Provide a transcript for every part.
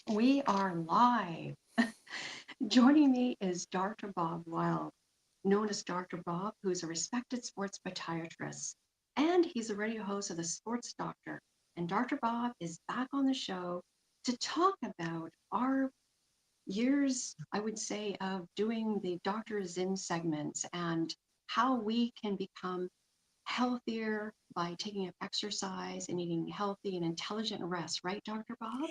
We are live. Joining me is Dr. Bob Wild, known as Dr. Bob, who's a respected sports podiatrist, and he's a radio host of The Sports Doctor. And Dr. Bob is back on the show to talk about our years, I would say, of doing the Doctor's In segments and how we can become healthier by taking up exercise and eating healthy and intelligent rest, right, Dr. Bob?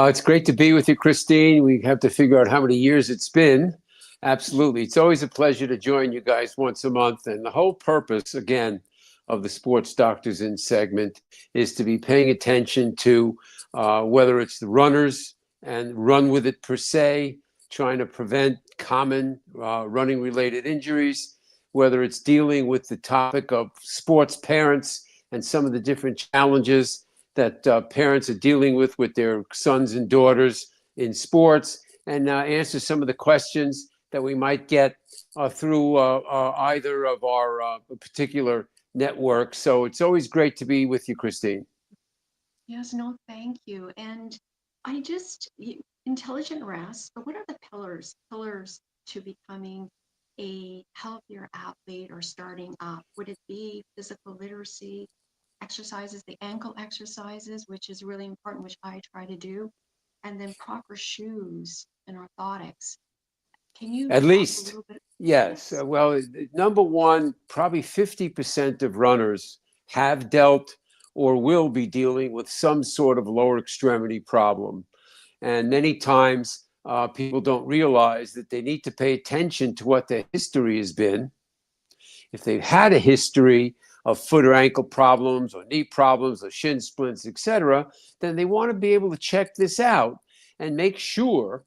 It's great to be with you, Christine. We have to figure out how many years it's been. Absolutely. It's always a pleasure to join you guys once a month. And the whole purpose, again, of the Sports Doctors In segment is to be paying attention to whether it's the runners and run with it per se, trying to prevent common running related injuries, whether it's dealing with the topic of sports parents and some of the different challenges that parents are dealing with their sons and daughters in sports, and answer some of the questions that we might get through either of our particular networks. So it's always great to be with you, Christine. Yes, no, thank you. And I just, intelligent rest, but what are the pillars to becoming a healthier athlete or starting up? Would it be physical literacy, exercises, the ankle exercises, which is really important, which I try to do, and then proper shoes and orthotics? Can you At talk a least, little bit? yes. Yes. Well, number one, probably 50% of runners have dealt or will be dealing with some sort of lower extremity problem. And many times people don't realize that they need to pay attention to what their history has been. If they've had a history of foot or ankle problems or knee problems or shin splints, etc., then they want to be able to check this out and make sure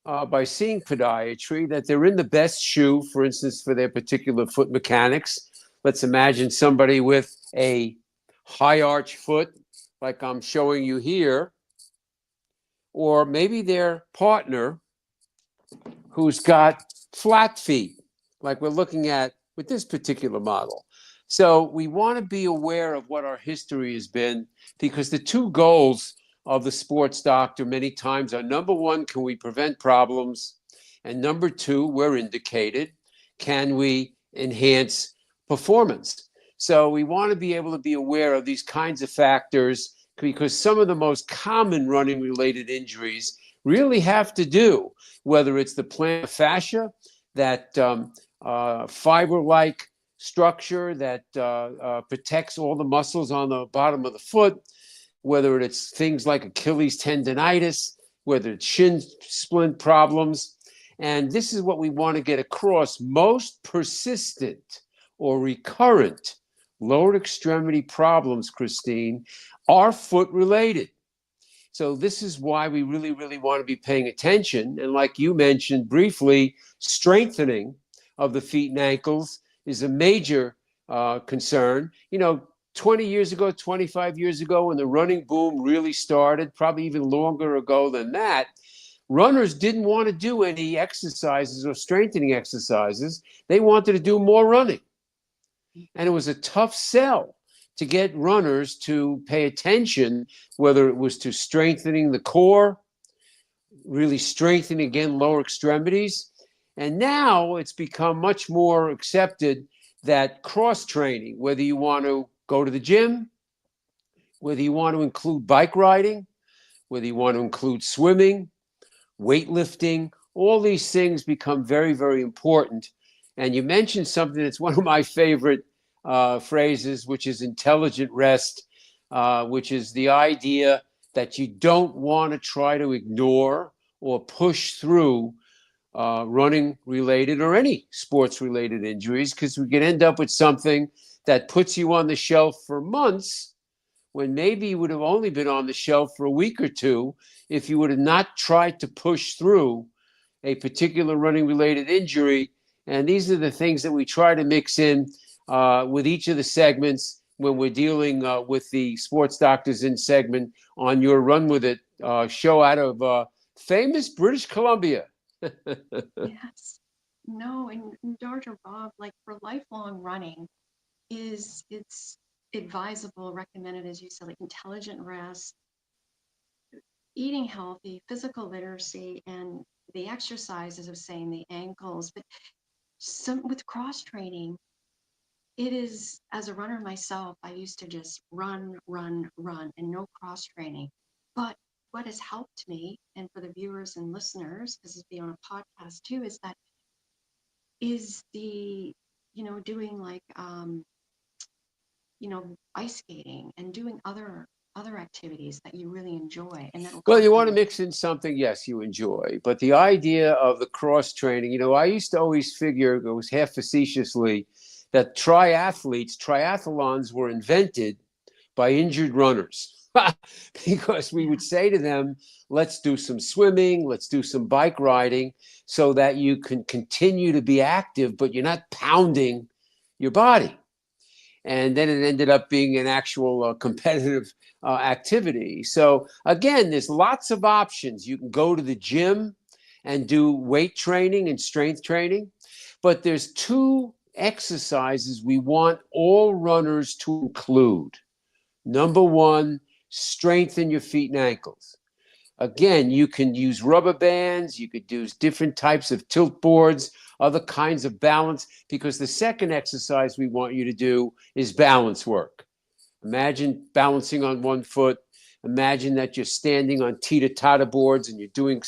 by seeing podiatry that they're in the best shoe, for instance, for their particular foot mechanics. Let's imagine somebody with a high arch foot, like I'm showing you here, or maybe their partner who's got flat feet, like we're looking at with this particular model. So we want to be aware of what our history has been, because the two goals of the sports doctor many times are: number one, can we prevent problems? And number two, we're indicated, can we enhance performance? So we want to be able to be aware of these kinds of factors, because some of the most common running related injuries really have to do, whether it's the plantar fascia, that fiber like structure that protects all the muscles on the bottom of the foot, whether it's things like Achilles tendonitis, whether it's shin splint problems. And this is what we want to get across: most persistent or recurrent lower extremity problems, Christine, are foot related. So this is why we really, really want to be paying attention. And like you mentioned briefly, strengthening of the feet and ankles is a major concern. 20 years ago, 25 years ago, when the running boom really started, probably even longer ago than that, runners didn't want to do any exercises or strengthening exercises. They wanted to do more running. And it was a tough sell to get runners to pay attention, whether it was to strengthening the core, really strengthening, again, lower extremities. And now it's become much more accepted that cross training, whether you want to go to the gym, whether you want to include bike riding, whether you want to include swimming, weightlifting, all these things become very, very important. And you mentioned something that's one of my favorite phrases, which is intelligent rest, which is the idea that you don't want to try to ignore or push through running related or any sports related injuries, because we can end up with something that puts you on the shelf for months, when maybe you would have only been on the shelf for a week or two if you would have not tried to push through a particular running related injury. And these are the things that we try to mix in with each of the segments when we're dealing with the Sports Doctors In segment on your Run With It show out of famous British Columbia. Yes. No, and Dr. Bob, like for lifelong running, it's advisable, recommended, as you said, like intelligent rest, eating healthy, physical literacy, and the exercises of saying the ankles. But some with cross training, it is, as a runner myself, I used to just run, run, run, and no cross training. But what has helped me, and for the viewers and listeners, this is be on a podcast too, is that is the, doing like, ice skating and doing other activities that you really enjoy, and that'll Well, you want to complement. mix in something, yes, you enjoy, but the idea of the cross training, I used to always figure, it was half facetiously, that triathlons were invented by injured runners. Because we would Yeah. say to them, let's do some swimming, let's do some bike riding, so that you can continue to be active, but you're not pounding your body. And then it ended up being an actual competitive activity. So again, there's lots of options. You can go to the gym and do weight training and strength training, but there's two exercises we want all runners to include. Number one, strengthen your feet and ankles. Again, you can use rubber bands, you could use different types of tilt boards, other kinds of balance, because the second exercise we want you to do is balance work. Imagine balancing on one foot. Imagine that you're standing on teeter-totter boards and you're doing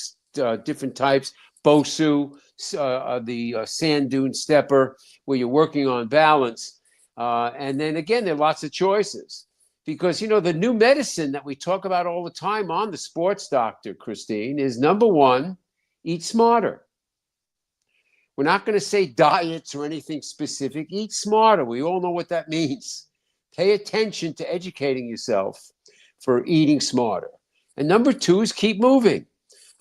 different types, Bosu, the sand dune stepper, where you're working on balance. And then again, there are lots of choices. Because, the new medicine that we talk about all the time on the Sports Doctor, Christine, is number one, eat smarter. We're not going to say diets or anything specific. Eat smarter. We all know what that means. Pay attention to educating yourself for eating smarter. And number two is keep moving.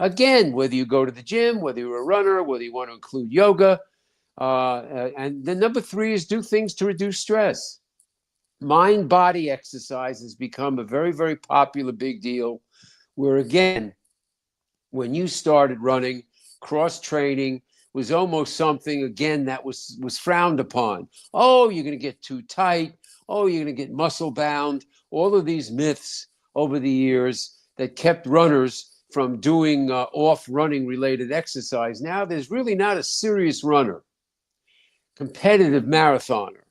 Again, whether you go to the gym, whether you're a runner, whether you want to include yoga. And then number three is do things to reduce stress. Mind-body exercise has become a very, very popular big deal, where again, when you started running, cross-training was almost something, again, that was frowned upon. Oh, you're going to get too tight. Oh, you're going to get muscle bound. All of these myths over the years that kept runners from doing off-running related exercise. Now there's really not a serious runner, competitive marathoner,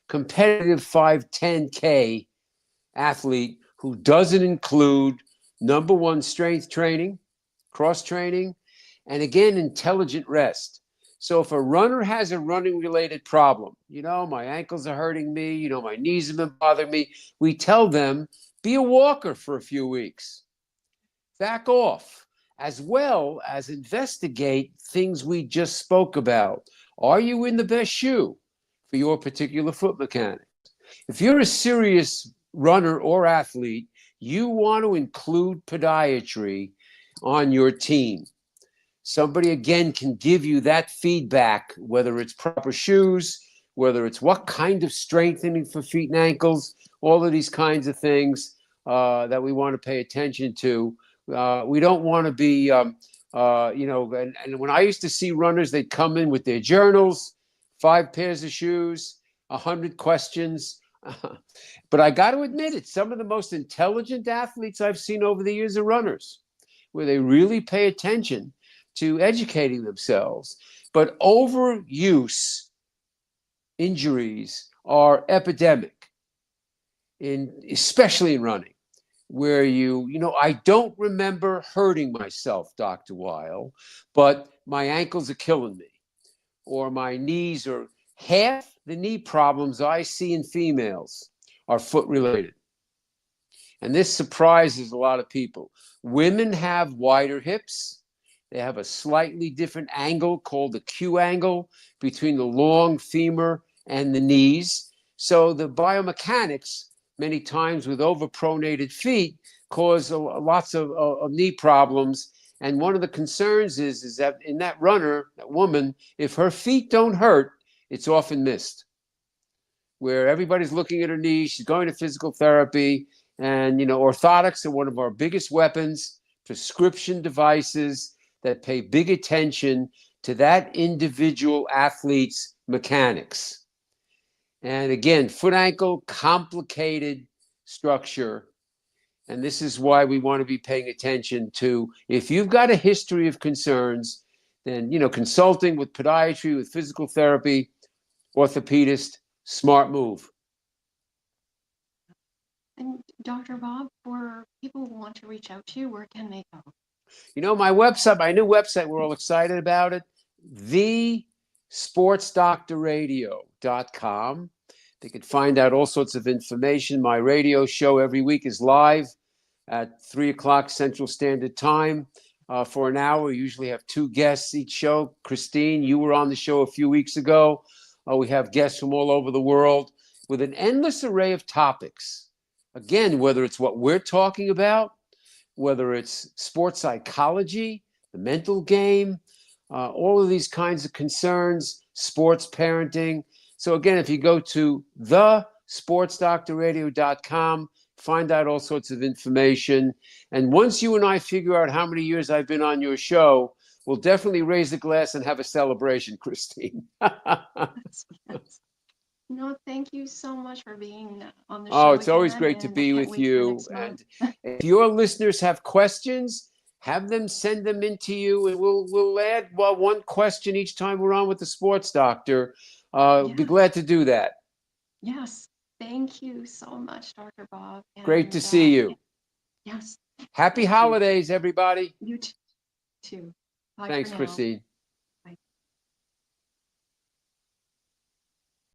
competitive 5-10K athlete who doesn't include number one, strength training, cross training, and again, intelligent rest. So if a runner has a running related problem, my ankles are hurting me, my knees have been bothering me, we tell them, be a walker for a few weeks, back off, as well as investigate things we just spoke about. Are you in the best shoe for your particular foot mechanics? If you're a serious runner or athlete, you want to include podiatry on your team. Somebody, again, can give you that feedback, whether it's proper shoes, whether it's what kind of strengthening for feet and ankles, all of these kinds of things that we want to pay attention to. We don't want to be, and when I used to see runners, they'd come in with their journals, 5 pairs of shoes, 100 questions. But I got to admit it, some of the most intelligent athletes I've seen over the years are runners, where they really pay attention to educating themselves. But overuse injuries are epidemic, especially in running, where I don't remember hurting myself, Dr. Weil, but my ankles are killing me, or my knees are. Half the knee problems I see in females are foot related. And this surprises a lot of people. Women have wider hips. They have a slightly different angle called the Q angle between the long femur and the knees. So the biomechanics, many times with overpronated feet, cause lots of knee problems. And one of the concerns is that in that runner, that woman, if her feet don't hurt, it's often missed, where everybody's looking at her knees, she's going to physical therapy, and orthotics are one of our biggest weapons, prescription devices that pay big attention to that individual athlete's mechanics. And again, foot ankle, complicated structure. And this is why we want to be paying attention to, if you've got a history of concerns, then, consulting with podiatry, with physical therapy, orthopedist, smart move. And Dr. Bob, for people who want to reach out to you, where can they go? My website, my new website, we're all excited about it, thesportsdoctorradio.com. They can find out all sorts of information. My radio show every week is live at 3 o'clock Central Standard Time for an hour. We usually have 2 guests each show. Christine, you were on the show a few weeks ago. We have guests from all over the world with an endless array of topics. Again, whether it's what we're talking about, whether it's sports psychology, the mental game, all of these kinds of concerns, sports parenting. So again, if you go to thesportsdoctorradio.com, find out all sorts of information. And once you and I figure out how many years I've been on your show, we'll definitely raise a glass and have a celebration, Christine. Yes. No, thank you so much for being on the Oh, show it's always again, great to and I be can't with wait for you. next month. And if your listeners have questions, have them send them in to you, and we'll add one question each time we're on with the sports doctor. Be Yes. glad to do that. Yes. Thank you so much, Dr. Bob. Great to see you. Yes. Happy Thank you. holidays, everybody. You too. Bye Thanks, for now. Christine.